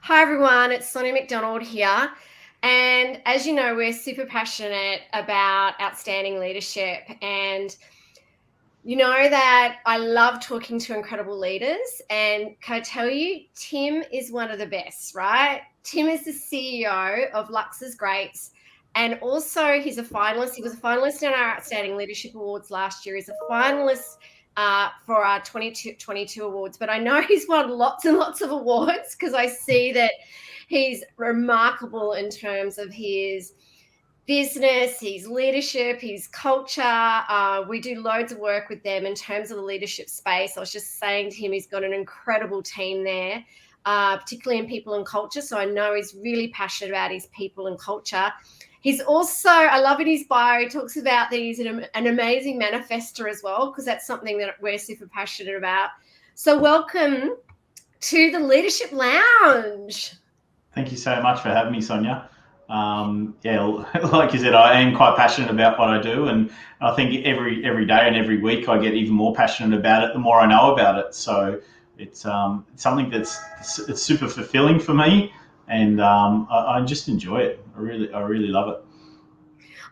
Hi everyone, it's Sonia McDonald here. And as you know, we're super passionate about outstanding leadership. And you know that I love talking to incredible leaders. And can I tell you, Tim is one of the best, right? Tim is the CEO of Lux's Greats. And also, he's a finalist. He was a finalist in our Outstanding Leadership Awards last year. He's a finalist for our 22 awards. But I know he's won lots and lots of awards because I see that he's remarkable in terms of his business, his leadership, his culture. We do loads of work with them in terms of the leadership space. I was just saying to him, he's got an incredible team there, particularly in people and culture. So I know he's really passionate about his people and culture. He's also, I love in his bio, he talks about that he's an amazing manifester as well, because that's something that we're super passionate about. So welcome to the Leadership Lounge. Thank you so much for having me, Sonia. Yeah, like you said, I am quite passionate about what I do, and I think every day and every week I get even more passionate about it the more I know about it. So it's something it's super fulfilling for me, and I just enjoy it. I really love it.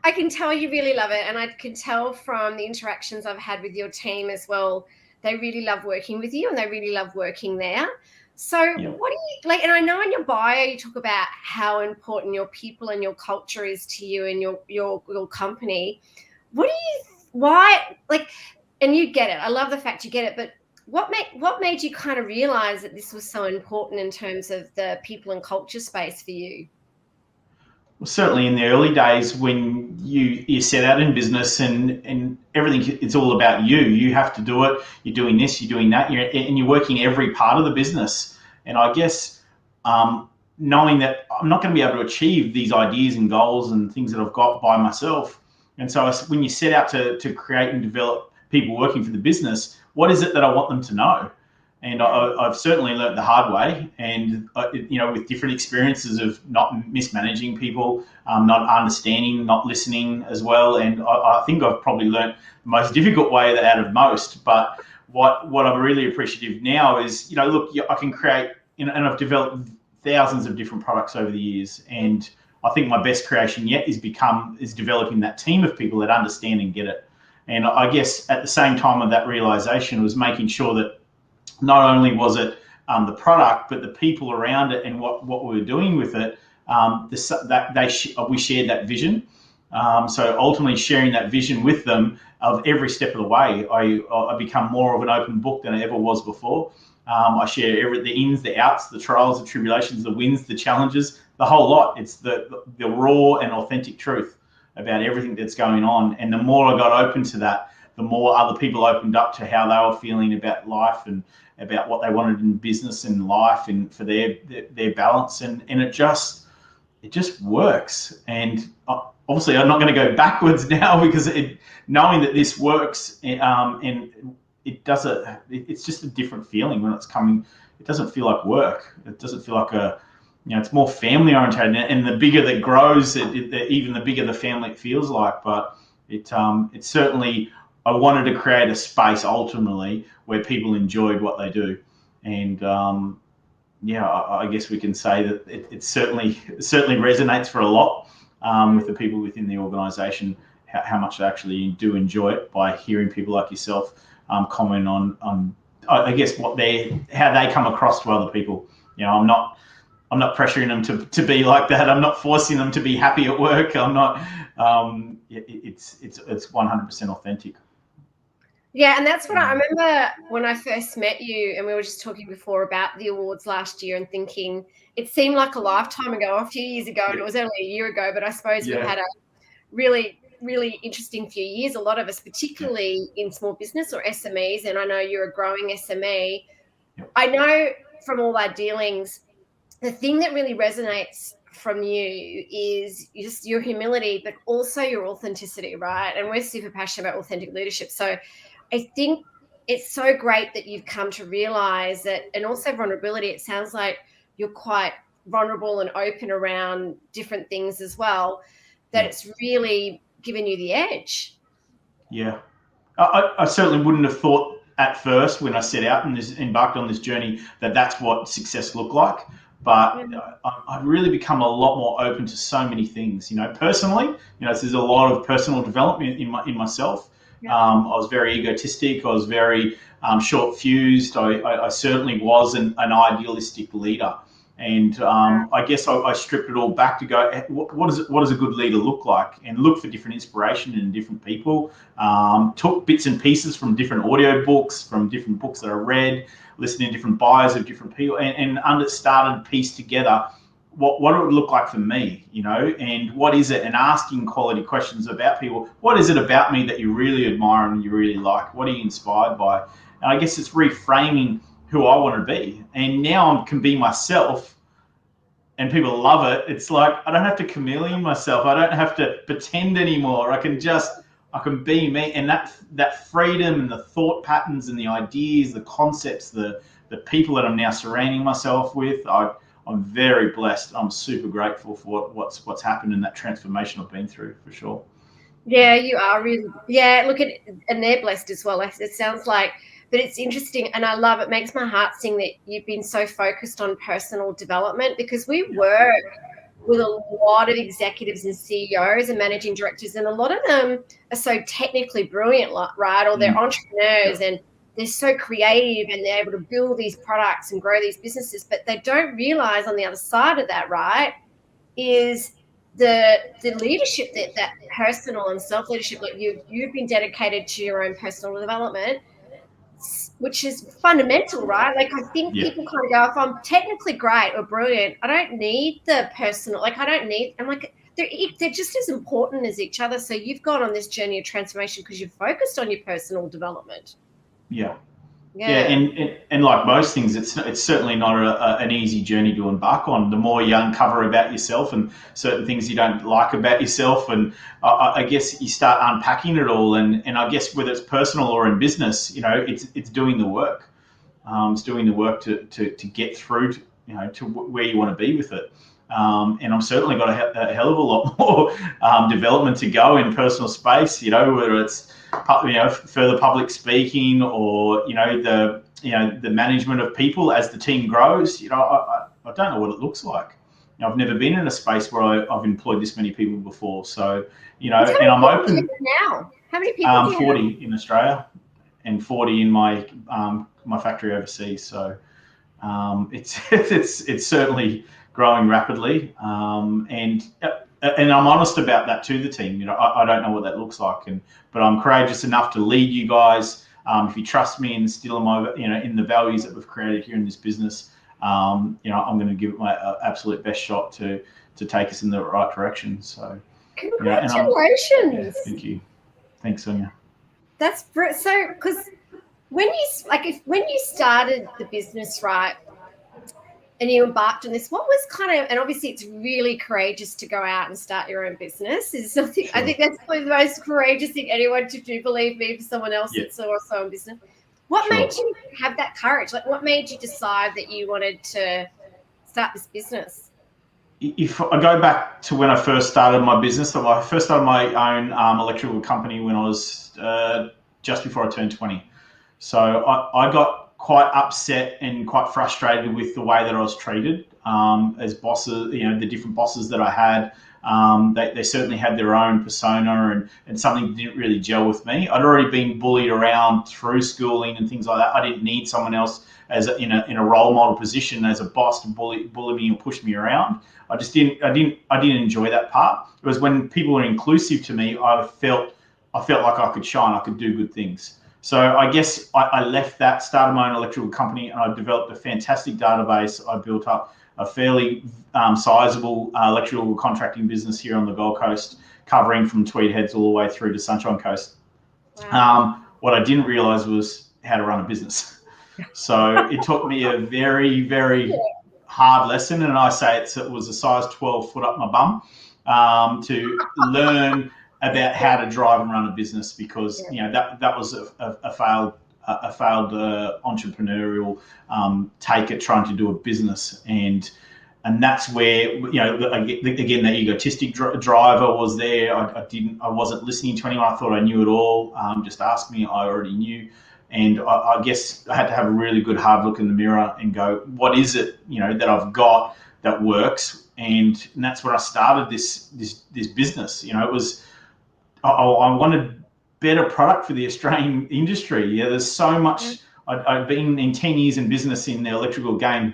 I can tell you really love it. And I can tell from the interactions I've had with your team as well, they really love working with you and they really love working there. So, Yeah. what do you like? And I know in your bio you talk about how important your people and your culture is to you and your company. What do you, why, like, and you get it. I love the fact you get it, but what made you kind of realize that this was so important in terms of the people and culture space for you? Well, certainly in the early days when you set out in business and everything, it's all about you. You have to do it. You're doing this, you're doing that, and you're working every part of the business. And I guess knowing that I'm not going to be able to achieve these ideas and goals and things that I've got by myself. And so when you set out to create and develop people working for the business, what is it that I want them to know? And I've certainly learned the hard way, and with different experiences of not mismanaging people, not understanding, not listening as well. And I think I've probably learned the most difficult way out of most. But what I'm really appreciative now is, look, I can create, and I've developed thousands of different products over the years, and I think my best creation yet is developing that team of people that understand and get it. And I guess at the same time of that realization was making sure that not only was it the product, but the people around it and what we were doing with it. We shared that vision. So ultimately, sharing that vision with them of every step of the way, I become more of an open book than I ever was before. I share the ins, the outs, the trials, the tribulations, the wins, the challenges, the whole lot. It's the raw and authentic truth about everything that's going on. And the more I got open to that, the more other people opened up to how they were feeling about life and about what they wanted in business and life and for their balance. And it just works. And obviously, I'm not going to go backwards now because knowing that this works and it does it's just a different feeling when it's coming. It doesn't feel like work. It doesn't feel like it's more family oriented, and the bigger that grows, even the bigger the family it feels like. But it's certainly, I wanted to create a space ultimately where people enjoyed what they do, and I guess we can say that it certainly resonates for a lot with the people within the organisation. How much they actually do enjoy it by hearing people like yourself comment on I guess how they come across to other people. I'm not pressuring them to be like that. I'm not forcing them to be happy at work. I'm not. It's 100% authentic. Yeah, and that's what I remember when I first met you, and we were just talking before about the awards last year and thinking it seemed like a lifetime ago, a few years ago, and it was only a year ago, but I suppose we've Yeah. had a really, really interesting few years, a lot of us, Yeah. particularly in small business or SMEs, and I know you're a growing SME. Yeah. I know from all our dealings, the thing that really resonates from you is just your humility, but also your authenticity, right? And we're super passionate about authentic leadership. So I think it's so great that you've come to realize that, and also vulnerability. It sounds like you're quite vulnerable and open around different things as well, that Yeah. it's really given you the edge. Yeah. I certainly wouldn't have thought at first when I set out and embarked on this journey that that's what success looked like. but I've really become a lot more open to so many things. Personally, there's a lot of personal development in myself. I was very egotistic. I was very short fused. I certainly was an idealistic leader. And I guess I stripped it all back to go, what does a good leader look like? And look for different inspiration in different people. Took bits and pieces from different audio books, from different books that I read, listening to different bios of different people, and started to piece together what it would look like for me, and what is it, and asking quality questions about people. What is it about me that you really admire and you really like? What are you inspired by? And I guess it's reframing who I want to be. And now I can be myself and people love it. It's like I don't have to chameleon myself. I don't have to pretend anymore. I can be me. And that freedom and the thought patterns and the ideas, the concepts, the people that I'm now surrounding myself with, I'm very blessed. I'm super grateful for what's happened in that transformation I've been through, for sure. Yeah, you are really. Yeah, look and they're blessed as well. It sounds like, but it's interesting, and I love it. Makes my heart sing that you've been so focused on personal development, because we work with a lot of executives and CEOs and managing directors, and a lot of them are so technically brilliant, right? Or they're entrepreneurs and they're so creative and they're able to build these products and grow these businesses, but they don't realize on the other side of that, right, is the leadership, that personal and self-leadership, like you've been dedicated to your own personal development, which is fundamental, right? Like I think people kind of go, if I'm technically great or brilliant, I don't need the personal, like I'm like, they're just as important as each other. So you've gone on this journey of transformation because you've focused on your personal development. Yeah, and like most things, it's certainly not an easy journey to embark on. The more you uncover about yourself and certain things you don't like about yourself, and I guess you start unpacking it all. And I guess whether it's personal or in business, it's doing the work. It's doing the work to get through to where you want to be with it. And I've certainly got a hell of a lot more development to go in personal space. Whether it's further public speaking or the management of people as the team grows. I don't know what it looks like. I've never been in a space where I've employed this many people before. So and I'm open now. How many people? 40 in Australia and 40 in my my factory overseas. So it's certainly growing rapidly, and I'm honest about that to the team. I don't know what that looks like, but I'm courageous enough to lead you guys. If you trust me and instill them over, in the values that we've created here in this business, I'm going to give it my absolute best shot to take us in the right direction. So, congratulations! Thank you. Thanks, Sonia. That's so, because when you started the business, right, and you embarked on this, what was kind of, and obviously it's really courageous to go out and start your own business. Is something, sure. I think that's probably the most courageous thing anyone to do, believe me, for someone else that's also in business. What made you have that courage? Like, what made you decide that you wanted to start this business? If I go back to when I first started my business, I first started my own electrical company when I was just before I turned 20. So I got quite upset and quite frustrated with the way that I was treated as bosses. The different bosses that I had, they certainly had their own persona, and something didn't really gel with me. I'd already been bullied around through schooling and things like that. I didn't need someone else in a role model position as a boss to bully me or push me around. I didn't enjoy that part. It was when people were inclusive to me, I felt like I could shine, I could do good things. So I guess I left that, started my own electrical company, and I developed a fantastic database. I built up a fairly sizable electrical contracting business here on the Gold Coast, covering from Tweed Heads all the way through to Sunshine Coast. Wow. What I didn't realise was how to run a business. So it took me a very, very hard lesson, and I say it was a size 12 foot up my bum to learn about how to drive and run a business, because that was a failed entrepreneurial take at trying to do a business, and that's where again the egotistic driver was there. I wasn't listening to anyone. I thought I knew it all. Just ask me, I already knew. And I guess I had to have a really good hard look in the mirror and go, what is it, that I've got that works? And that's where I started this business. It was, I wanted better product for the Australian industry. Yeah, there's so much. I've been in 10 years in business in the electrical game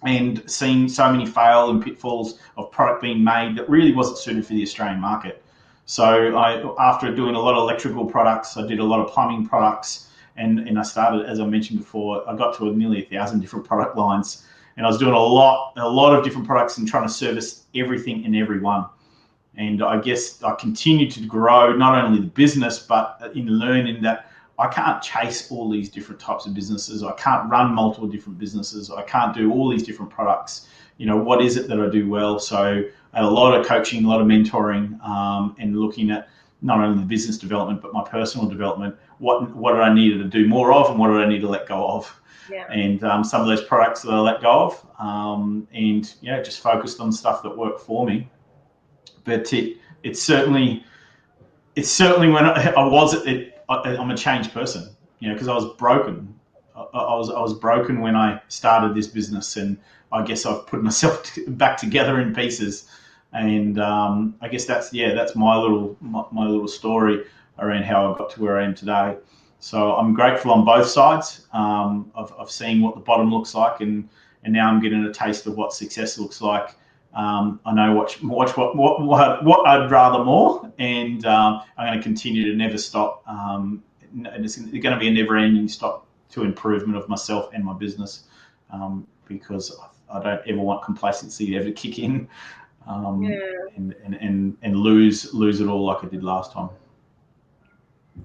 and seen so many fail and pitfalls of product being made that really wasn't suited for the Australian market. So after doing a lot of electrical products, I did a lot of plumbing products, and I started, as I mentioned before, I got to nearly 1,000 different product lines, and I was doing a lot of different products and trying to service everything and everyone. And I guess I continued to grow not only the business, but in learning that I can't chase all these different types of businesses. I can't run multiple different businesses. I can't do all these different products. What is it that I do well? So I had a lot of coaching, a lot of mentoring, and looking at not only the business development, but my personal development. What did I need to do more of, and what did I need to let go of? Yeah. And some of those products that I let go of, and just focused on stuff that worked for me. But it's certainly when I'm a changed person, because I was broken. I was broken when I started this business, and I guess I've put myself back together in pieces. And I guess that's my little story around how I got to where I am today. So I'm grateful on both sides of seeing what the bottom looks like, and now I'm getting a taste of what success looks like. I know what I'd rather more, and I'm going to continue to never stop. And it's going to be a never-ending stop to improvement of myself and my business, because I don't ever want complacency to ever kick in, and lose it all like I did last time.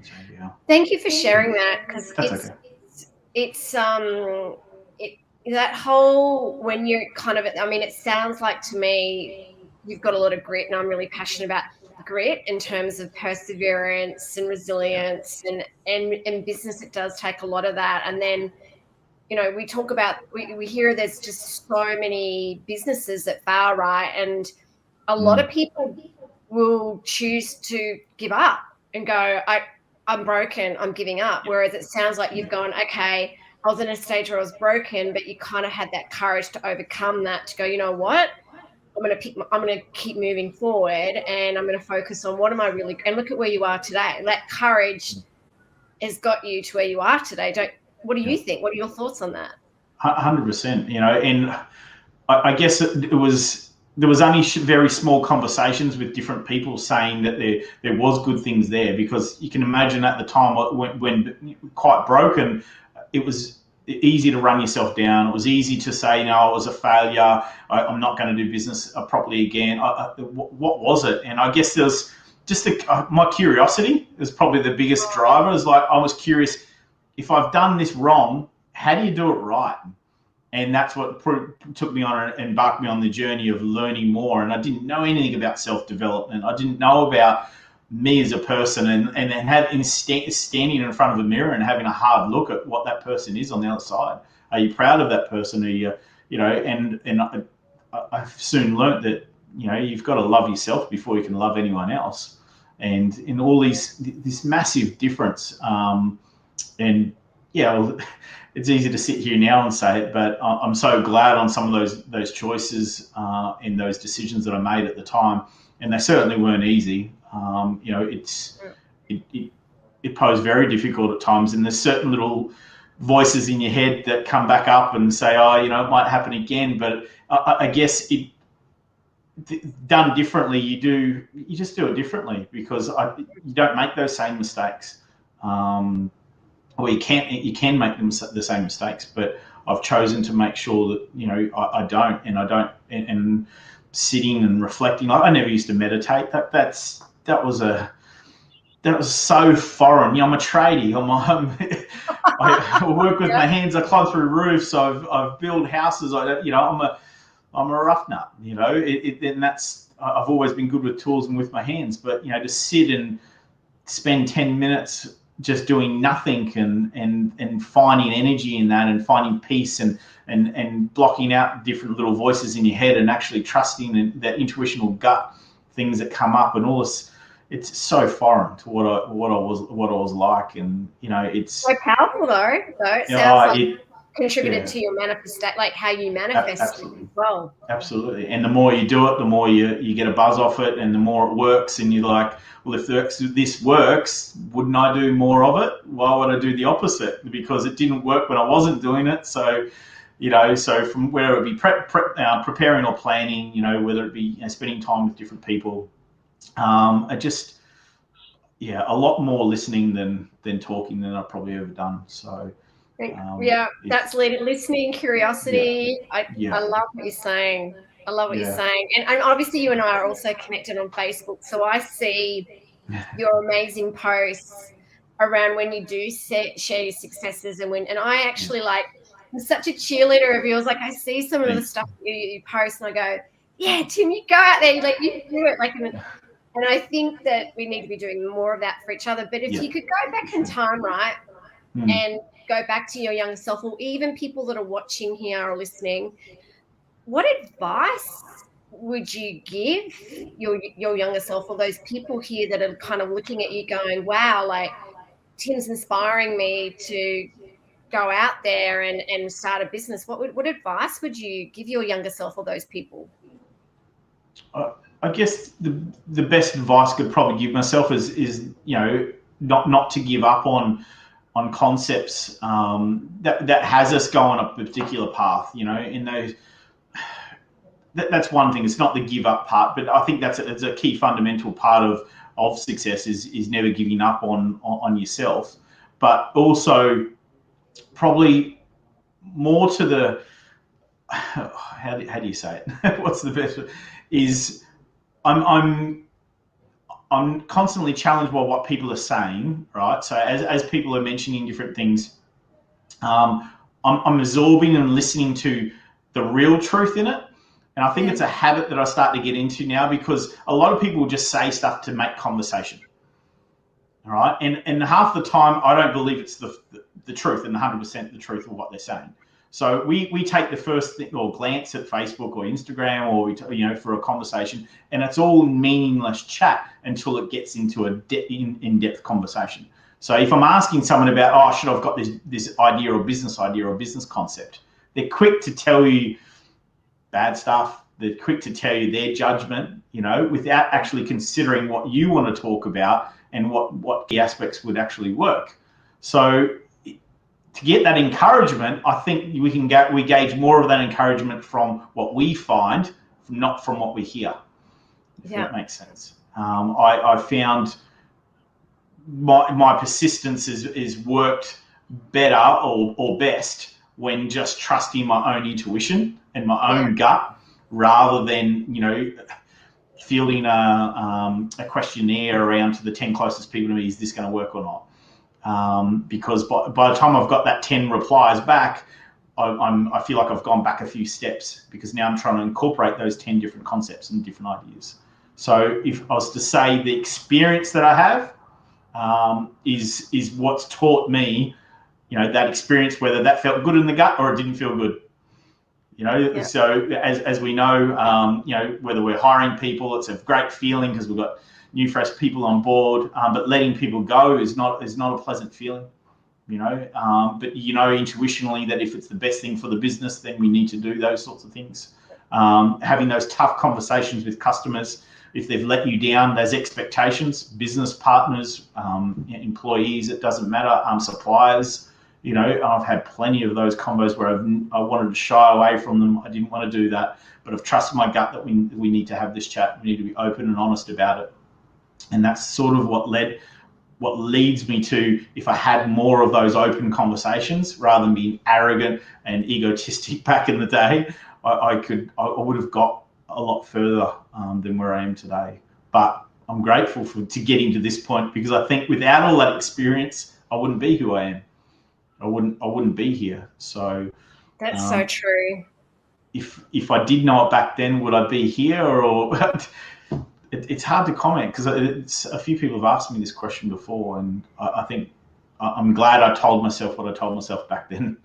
So, yeah. Thank you for sharing that, because it's that whole, when you're kind of, it sounds like to me you've got a lot of grit, and I'm really passionate about grit in terms of perseverance and resilience, and business, it does take a lot of that. And then, we talk about, we hear there's just so many businesses that fail, right? And a lot of people will choose to give up and go, I'm broken, I'm giving up. Whereas it sounds like you've gone, okay, I was in a stage where I was broken, but you kind of had that courage to overcome that, to go, you know what? I'm going to keep moving forward, and I'm going to focus on what am I really, and look at where you are today. That courage has got you to where you are today. What do you think? What are your thoughts on that? 100%, and I guess there was only very small conversations with different people saying that there was good things there, because you can imagine at the time when quite broken, it was easy to run yourself down. It was easy to say, no, I was a failure. I'm not going to do business properly again. What was it? And I guess there's just my curiosity is probably the biggest driver. Is like, I was curious, if I've done this wrong, how do you do it right? And that's what took me on and embarked me on the journey of learning more. And I didn't know anything about self-development. I didn't know about me as a person, and standing in front of a mirror and having a hard look at what that person is on the outside. Are you proud of that person? Are you, and I've soon learned that, you've got to love yourself before you can love anyone else. And in all this massive difference, and it's easy to sit here now and say it, but I'm so glad on some of those choices and those decisions that I made at the time, and they certainly weren't easy. It posed very difficult at times, and there's certain little voices in your head that come back up and say, it might happen again. But I guess done differently, you just do it differently, because you don't make those same mistakes. Or you can make the same mistakes, but I've chosen to make sure that I don't, and sitting and reflecting. I never used to meditate. That was so foreign. I'm a tradie. I work with my hands. I climb through roofs. I've built houses. I'm a rough nut. And that's, I've always been good with tools and with my hands. But to sit and spend 10 minutes just doing nothing and finding energy in that, and finding peace, and blocking out different little voices in your head, and actually trusting that intuitional gut things that come up, and all this, it's so foreign to what I was like, and it's so powerful though. It sounds like it contributed to your manifestation, like how you manifest it as well. Absolutely. And the more you do it, the more you get a buzz off it, and the more it works. And you're like, well, if this works, wouldn't I do more of it? Why would I do the opposite? Because it didn't work when I wasn't doing it. So, so from where it would be preparing or planning, whether it be spending time with different people, I just, a lot more listening than talking than I've probably ever done. So. That's listening, curiosity. I love what you're saying. I love what you're saying. And obviously you and I are also connected on Facebook. So I see your amazing posts around when you do share your successes and I actually I'm such a cheerleader of yours. Like I see some of the stuff you post and I go, yeah, Tim, you go out there, you do it. And I think that we need to be doing more of that for each other. But if you could go back in time, right, and go back to your younger self, or even people that are watching here or listening, what advice would you give your younger self, or those people here that are kind of looking at you going, wow, like Tim's inspiring me to go out there and start a business? What advice would you give your younger self or those people? I guess the best advice I could probably give myself is not to give up on concepts that has us go on a particular path. In those, that's one thing. It's not the give up part, but I think that's a key fundamental part of success is never giving up on yourself, but also probably more to the how do you say it? What's the best? Is I'm constantly challenged by what people are saying, right? So as people are mentioning different things, I'm absorbing and listening to the real truth in it. And I think it's a habit that I start to get into now, because a lot of people just say stuff to make conversation. All right. And half the time I don't believe it's the truth and 100% the truth of what they're saying. So we take the first thing or glance at Facebook or Instagram or for a conversation, and it's all meaningless chat until it gets into a in-depth conversation. So if I'm asking someone about, should I've got this idea or business concept, they're quick to tell you bad stuff. They're quick to tell you their judgment, without actually considering what you want to talk about and what key aspects would actually work. So to get that encouragement, I think we gauge more of that encouragement from what we find, not from what we hear. If that makes sense. I found my persistence is worked better or best when just trusting my own intuition and my own gut, rather than fielding a questionnaire around to the 10 closest people to me. Is this going to work or not? Because by the time I've got that 10 replies back, I feel like I've gone back a few steps, because now I'm trying to incorporate those 10 different concepts and different ideas. So if I was to say the experience that I have is what's taught me, that experience, whether that felt good in the gut or it didn't feel good. So as we know, whether we're hiring people, it's a great feeling because we've got new, fresh people on board. But letting people go is not a pleasant feeling, But intuitionally that if it's the best thing for the business, then we need to do those sorts of things. Having those tough conversations with customers if they've let you down, those expectations, business partners, employees, it doesn't matter, suppliers. I've had plenty of those combos where I wanted to shy away from them. I didn't want to do that, but I've trusted my gut that we need to have this chat. We need to be open and honest about it. And that's sort of what leads me to, if I had more of those open conversations rather than being arrogant and egotistic back in the day, I would have got a lot further than where I am today. But I'm grateful to getting to this point, because I think without all that experience, I wouldn't be who I am. I wouldn't be here. So that's so true. If I did know it back then, would I be here? Or it's hard to comment, because a few people have asked me this question before, and I think I'm glad I told myself what I told myself back then.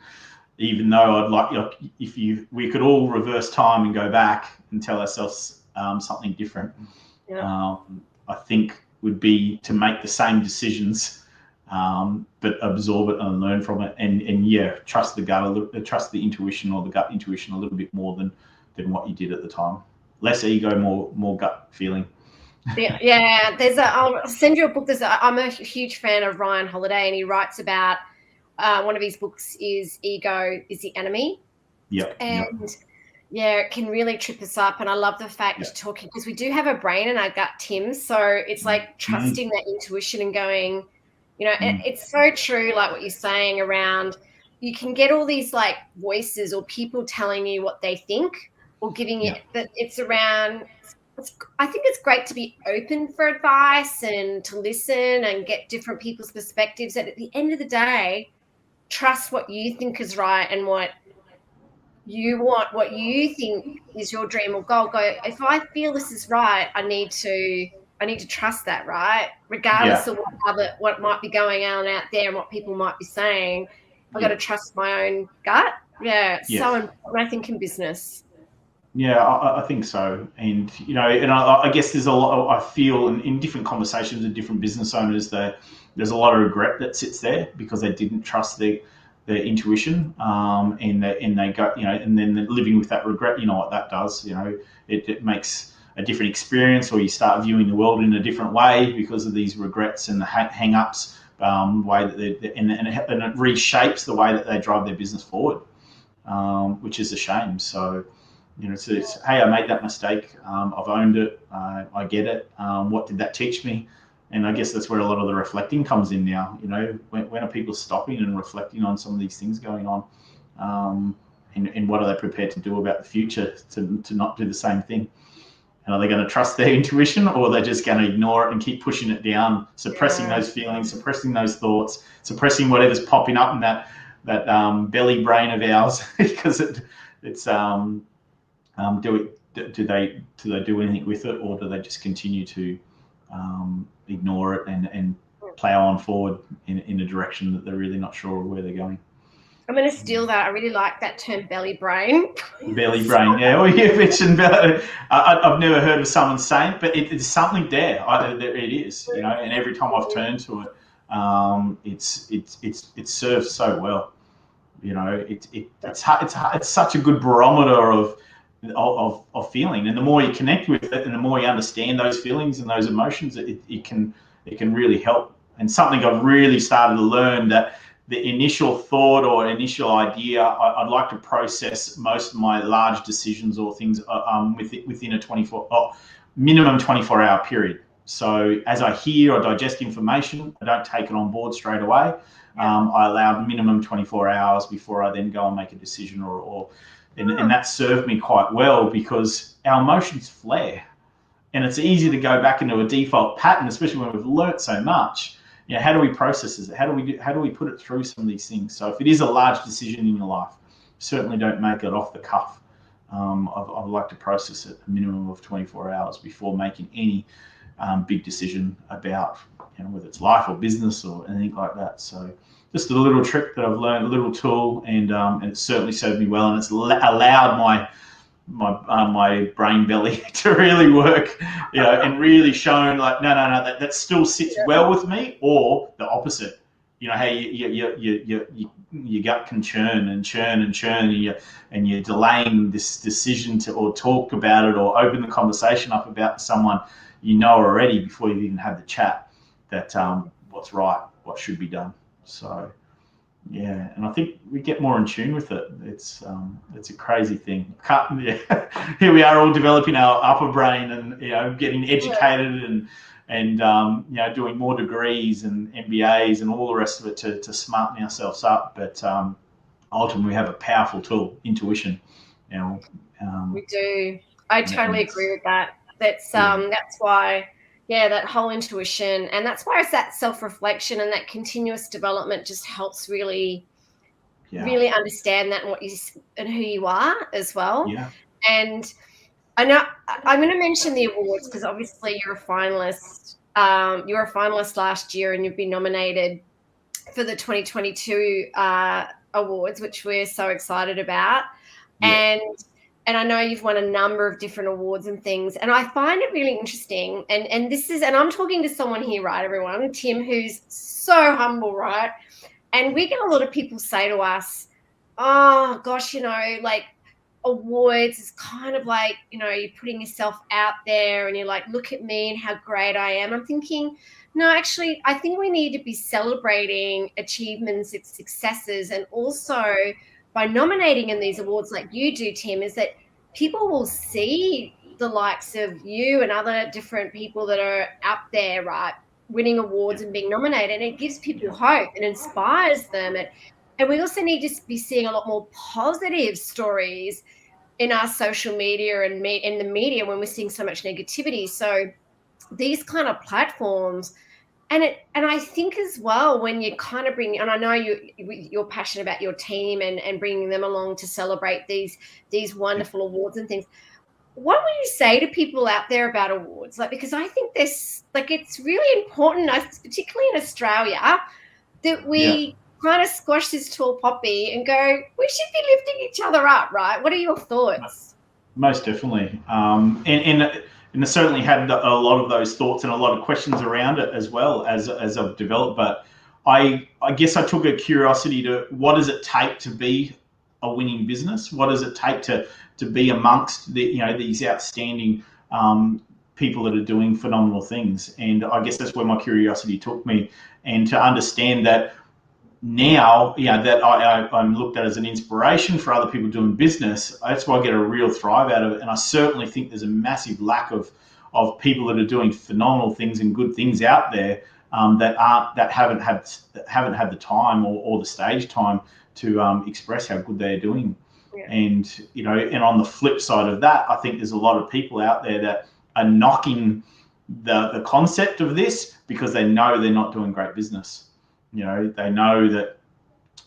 Even though I'd like, we could all reverse time and go back and tell ourselves something different. I think would be to make the same decisions, but absorb it and learn from it, and trust the gut, trust the intuition or the gut intuition a little bit more than what you did at the time. Less ego, more gut feeling. Yeah. I'll send you a book. I'm a huge fan of Ryan Holiday, and he writes about one of his books is Ego is the Enemy. Yep. And yeah, it can really trip us up. And I love the fact you're talking, because we do have a brain in our gut, Tim. So it's like trusting that intuition and going, it's so true, like what you're saying around, you can get all these like voices or people telling you what they think or giving you, but it's around, I think it's great to be open for advice and to listen and get different people's perspectives. And at the end of the day, trust what you think is right and what you want, what you think is your dream or goal. Go, if I feel this is right, I need to trust that, right? Regardless of what might be going on out there and what people might be saying, I've got to trust my own gut. Yeah, it's so important, I think, in business. Yeah, I think so. And, and I guess there's a lot, I feel in different conversations with different business owners that there's a lot of regret that sits there because they didn't trust their intuition, and they go, and then living with that regret, what that does, it makes a different experience, or you start viewing the world in a different way because of these regrets and the hang-ups, way that and it reshapes the way that they drive their business forward, which is a shame. So, it's hey, I made that mistake. I've owned it. I get it. What did that teach me? And I guess that's where a lot of the reflecting comes in now. When are people stopping and reflecting on some of these things going on? And what are they prepared to do about the future to not do the same thing? And are they going to trust their intuition, or are they just going to ignore it and keep pushing it down, suppressing those feelings, suppressing those thoughts, suppressing whatever's popping up in that belly brain of ours? Because it's do they do anything with it, or do they just continue to ignore it and plow on forward in a direction that they're really not sure where they're going? I'm going to steal that. I really like that term, belly brain. Belly brain, yeah. Well, you mentioned belly. I've never heard of someone saying it, but it's something there. It is, and every time I've turned to it, it serves so well. It's such a good barometer of feeling, and the more you connect with it and the more you understand those feelings and those emotions, it can really help. And something I've really started to learn, that the initial thought or initial idea, I'd like to process most of my large decisions or things within a minimum 24-hour period. So as I hear or digest information, I don't take it on board straight away. I allow minimum 24 hours before I then go and make a decision, and that served me quite well, because our emotions flare, and it's easy to go back into a default pattern, especially when we've learnt so much. How do we process it? How do we put it through some of these things? So if it is a large decision in your life, certainly don't make it off the cuff. I'd like to process it a minimum of 24 hours before making any big decision about whether it's life or business or anything like that. So just a little trick that I've learned, a little tool, and it certainly served me well, and it's allowed my brain belly to really work, and really shown like, no, that still sits well with me, or the opposite. How your gut can churn and churn and churn, and you're delaying this decision or talk about it or open the conversation up about someone already before you've even had the chat, that what's right, what should be done. So yeah, and I think we get more in tune with it. It's a crazy thing. Here we are all developing our upper brain and getting educated and doing more degrees and MBAs and all the rest of it to smarten ourselves up. But ultimately, we have a powerful tool, intuition. We do. I totally agree with that. That's why. Yeah, that whole intuition, and that's why it's that self-reflection and that continuous development just helps really understand that and who you are as well. Yeah. And I know I'm going to mention the awards, because obviously you're a finalist. You were a finalist last year, and you've been nominated for the 2022 awards, which we're so excited about. Yeah. and I know you've won a number of different awards and things, and I find it really interesting. And this is, and I'm talking to someone here, right, everyone, Tim, who's so humble, right? And we get a lot of people say to us, oh gosh, like awards is kind of like, you're putting yourself out there and you're like, look at me and how great I am. I'm thinking, no, actually, I think we need to be celebrating achievements and successes. And also by nominating in these awards like you do, Tim, is that people will see the likes of you and other different people that are out there, right, winning awards and being nominated. And it gives people hope and inspires them. And we also need to be seeing a lot more positive stories in our social media and in the media when we're seeing so much negativity. So these kind of platforms, and I think as well, when you kind of bring, and I know you're passionate about your team and bringing them along to celebrate these wonderful awards and things. What would you say to people out there about awards? Like, because I think this, like, it's really important, particularly in Australia, that we kind of squash this tall poppy and go, we should be lifting each other up, right? What are your thoughts? Most definitely. And I certainly had a lot of those thoughts and a lot of questions around it as well as I've developed. But I guess I took a curiosity to what does it take to be a winning business? What does it take to be amongst these outstanding people that are doing phenomenal things? And I guess that's where my curiosity took me, and to understand that now, that I'm looked at as an inspiration for other people doing business. That's why I get a real thrive out of it. And I certainly think there's a massive lack of people that are doing phenomenal things and good things out there that haven't had the time or the stage time to express how good they're doing. Yeah. And and on the flip side of that, I think there's a lot of people out there that are knocking the concept of this because they know they're not doing great business. They know that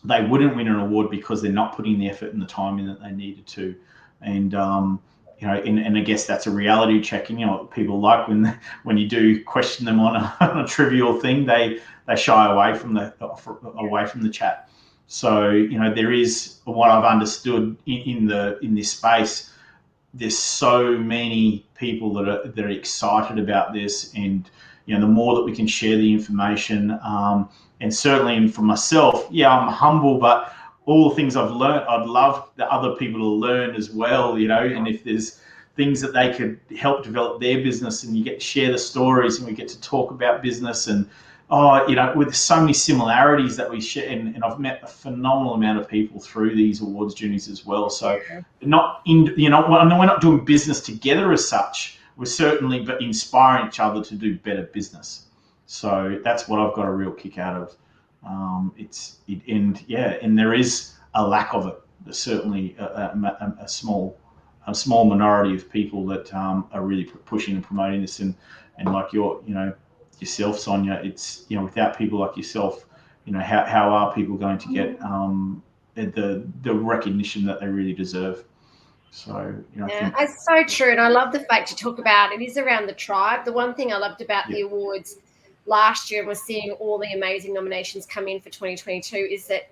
they wouldn't win an award because they're not putting the effort and the time in that they needed to. And and I guess that's a reality check. People like when you do question them on a trivial thing, they shy away from the chat. So there is what I've understood in this space. There's so many people that are excited about this, and the more that we can share the information. And certainly for myself, I'm humble, but all the things I've learned, I'd love the other people to learn as well, and if there's things that they could help develop their business, and you get to share the stories and we get to talk about business, and with so many similarities that we share, and I've met a phenomenal amount of people through these awards journeys as well. So we're not doing business together as such. We're certainly but inspiring each other to do better business. So that's what I've got a real kick out of. And there is a lack of it. There's certainly a small minority of people that are really pushing and promoting this, and like yourself, Sonia. It's without people like yourself, how are people going to get the recognition that they really deserve? So it's so true, and I love the fact you talk about it is around the tribe. The one thing I loved about the awards last year was seeing all the amazing nominations come in for 2022 is that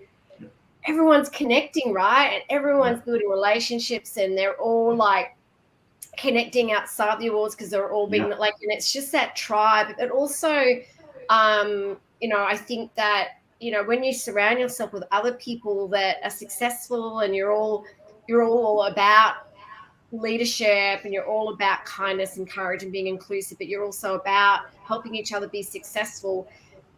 everyone's connecting, right? And everyone's building relationships, and they're all like connecting outside the awards because they're all being like, and it's just that tribe. But also, I think that when you surround yourself with other people that are successful, and you're all about leadership, and you're all about kindness and courage and being inclusive, but you're also about helping each other be successful,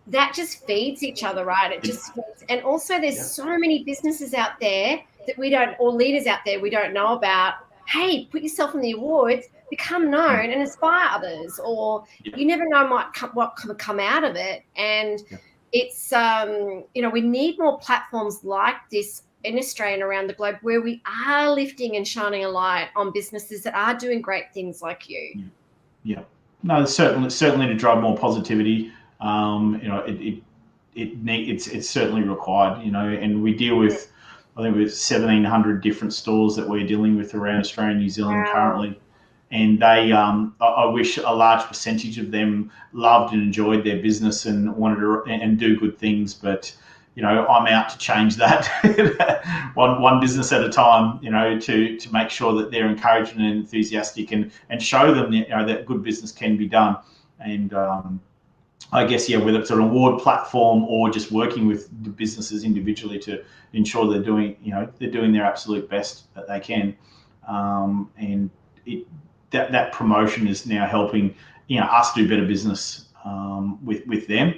that just feeds each other, right? It just feeds. And also there's so many businesses out there that we don't, or leaders out there we don't know about. Hey, put yourself in the awards, become known and inspire others, or you never know what can come out of it. And it's we need more platforms like this in Australia and around the globe where we are lifting and shining a light on businesses that are doing great things like you. No, certainly to drive more positivity. It's certainly required. And we deal with, I think, with 1,700 different stores that we're dealing with around Australia and New Zealand currently. And they, I wish a large percentage of them loved and enjoyed their business and wanted to and do good things, but I'm out to change that one business at a time, to make sure that they're encouraged and enthusiastic, and show them that good business can be done. And I guess, whether it's an award platform or just working with the businesses individually to ensure they're doing their absolute best that they can. And that promotion is now helping, us do better business with them.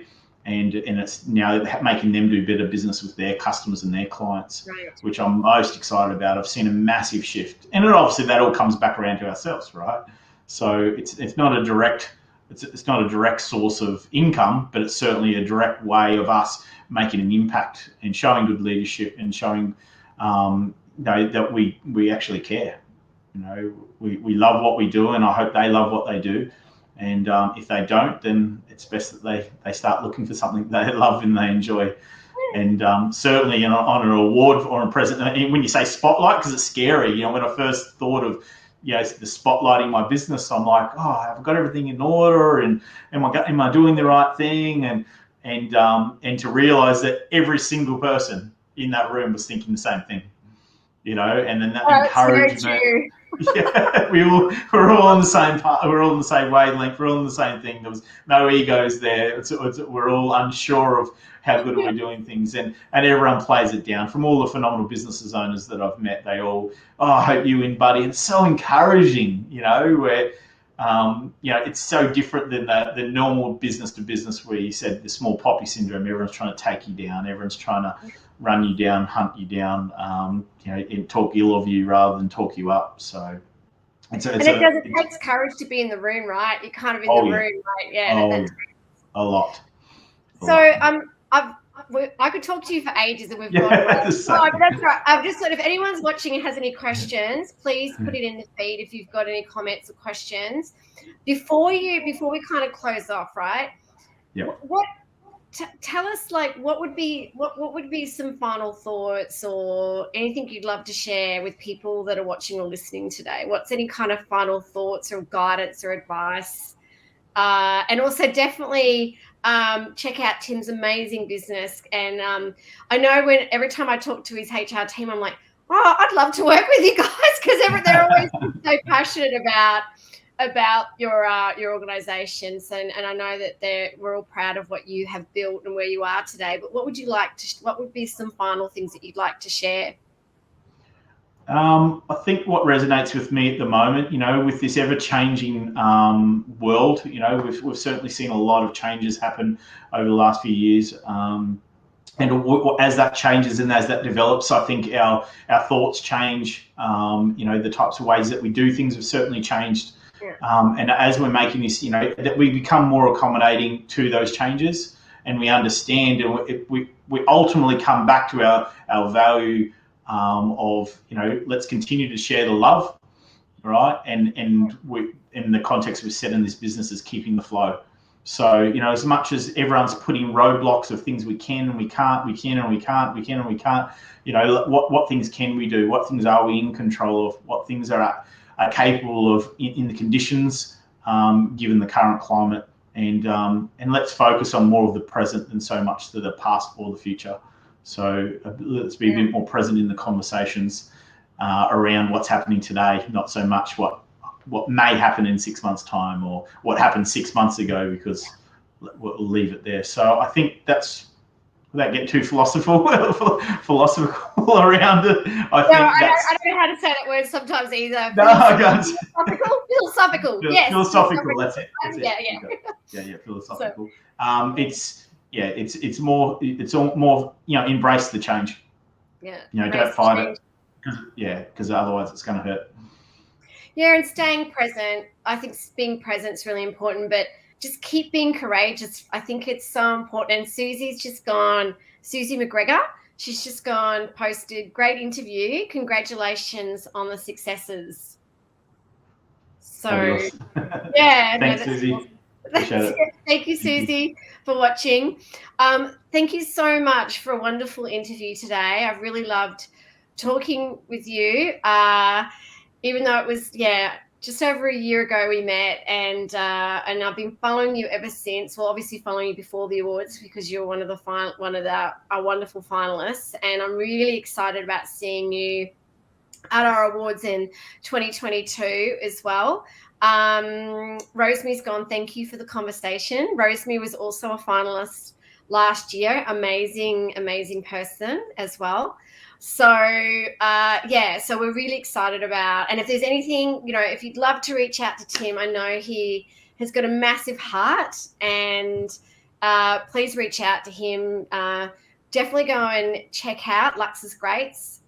And it's now making them do better business with their customers and their clients, Right. which I'm most excited about. I've seen a massive shift, and obviously that all comes back around to ourselves, right? So it's not a direct source of income, but it's certainly a direct way of us making an impact and showing good leadership and showing that we actually care. We love what we do, and I hope they love what they do. And if they don't, then it's best that they start looking for something they love and they enjoy. And certainly on an award or a present, when you say spotlight, because it's scary, when I first thought of the spotlighting my business, I'm like, oh, I've got everything in order, and am I doing the right thing? And to realize that every single person in that room was thinking the same thing, and then that encouragement. Yeah, we're all on the same part. We're all on the same wavelength. We're all on the same thing. There was no egos there. We're all unsure of how good are we doing things, and everyone plays it down. From all the phenomenal business owners that I've met, they all, oh, I hope you win, buddy. It's so encouraging, where it's so different than the normal business to business where you said the small poppy syndrome. Everyone's trying to take you down. Everyone's trying to run you down, hunt you down, and talk ill of you rather than talk you up. So it takes courage to be in the room, right? You're kind of in the room, right? Yeah. A lot. I could talk to you for ages, and we've got that's right. I've just if anyone's watching and has any questions, please put it in the feed if you've got any comments or questions. Before we kind of close off, right? Yeah. Tell us, what would be some final thoughts or anything you'd love to share with people that are watching or listening today? What's any kind of final thoughts or guidance or advice? And also definitely check out Tim's amazing business. And I know every time I talk to his HR team, I'm like, oh, I'd love to work with you guys, because they're always so passionate about your organizations, and I know that we're all proud of what you have built and where you are today. But what would be some final things that you'd like to share? I think what resonates with me at the moment, with this ever-changing world, we've certainly seen a lot of changes happen over the last few years. And as that changes and as that develops, I think our thoughts change. The types of ways that we do things have certainly changed. And as we're making this, that we become more accommodating to those changes, and we understand, and we ultimately come back to our value of, let's continue to share the love, right? And we, in the context we've set in this business, is keeping the flow. So, as much as everyone's putting roadblocks of things we can and we can't, we can and we can't, we can and we can't, what things can we do? What things are we in control of? What things are capable of in the conditions, given the current climate? And let's focus on more of the present than so much to the past or the future. So let's be a bit more present in the conversations around what's happening today, not so much what may happen in 6 months' time or what happened 6 months ago, because we'll leave it there. So I think that's, without getting too philosophical around it, I don't know how to say that word sometimes either. No, I can't. Philosophical. Yes. Philosophical. That's it. Yeah. Philosophical. It's all more, embrace the change. Yeah. Don't fight it. Because otherwise it's going to hurt. Yeah, and staying present. I think being present is really important, but just keep being courageous. I think it's so important. And Susie McGregor, she's just posted, great interview. Congratulations on the successes. So, yeah. Thanks, Susie. Awesome. Appreciate it. Thank you, Susie, for watching. Thank you so much for a wonderful interview today. I've really loved talking with you, even though it was, just over a year ago we met, and I've been following you ever since. Well, obviously following you before the awards because you're one of our wonderful finalists, and I'm really excited about seeing you at our awards in 2022 as well. Rosemary's gone. Thank you for the conversation. Rosemary was also a finalist last year. Amazing person as well. So so we're really excited about, and if there's anything, if you'd love to reach out to Tim, I know he has got a massive heart, and please reach out to him. Definitely go and check out Lux's Greats.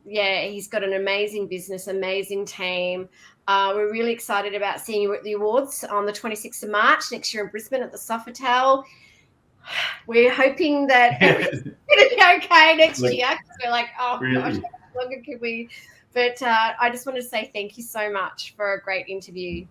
He's got an amazing business, amazing team. We're really excited about seeing you at the awards on the 26th of March next year in Brisbane at the Sofitel. We're hoping that everything's going to be okay next year, because we're like, oh really? Gosh, how longer could we? But I just want to say thank you so much for a great interview.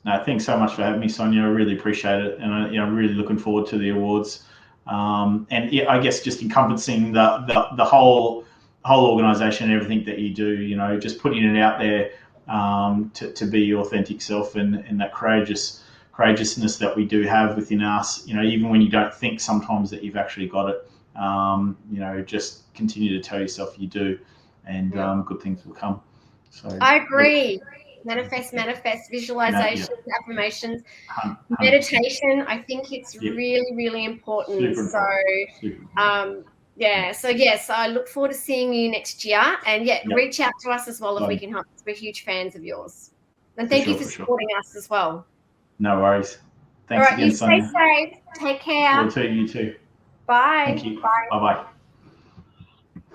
No, thanks so much for having me, Sonia. I really appreciate it, and I'm really looking forward to the awards. I guess just encompassing the whole organisation and everything that you do. Just putting it out there to be your authentic self, and that courageousness that we do have within us. Even when you don't think sometimes that you've actually got it. Just continue to tell yourself you do, and good things will come. So I agree. Manifest, visualizations, affirmations, meditation. I think it's really, really important. So yes, I look forward to seeing you next year, and reach out to us as well if we can help. We're huge fans of yours, and thank you for supporting us as well. No worries. Thanks again, Sonia. You stay safe. Take care. You too. Bye. Thank you. Bye. Bye-bye.